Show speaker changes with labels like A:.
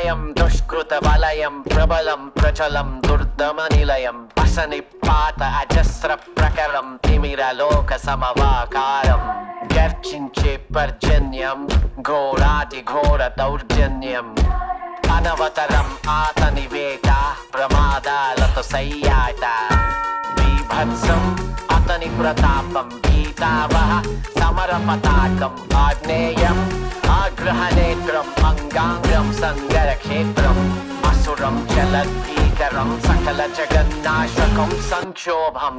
A: ప్రళయం దుష్కృతవలయం ప్రబలం ప్రచలం దుర్దమనిలయం అసనిపాత అజస్ర ప్రకరం తిమిరలోక సమవాకారం గర్జించే పర్జన్యం ఘోరాతి ఘోర దౌర్జన్యం అనవతరం ఆతని వేట ప్రమాదాలతో సయ్యాట బీభత్సం అతని ప్రతాపం గీతావహ సమర పతాకం ఆగ్నేయం ఆగ్రహనేత్రం అంగాంగం సంగర క్షేత్రం అసురం చలద్భీకరం సకల జగన్నాశకం సంక్షోభం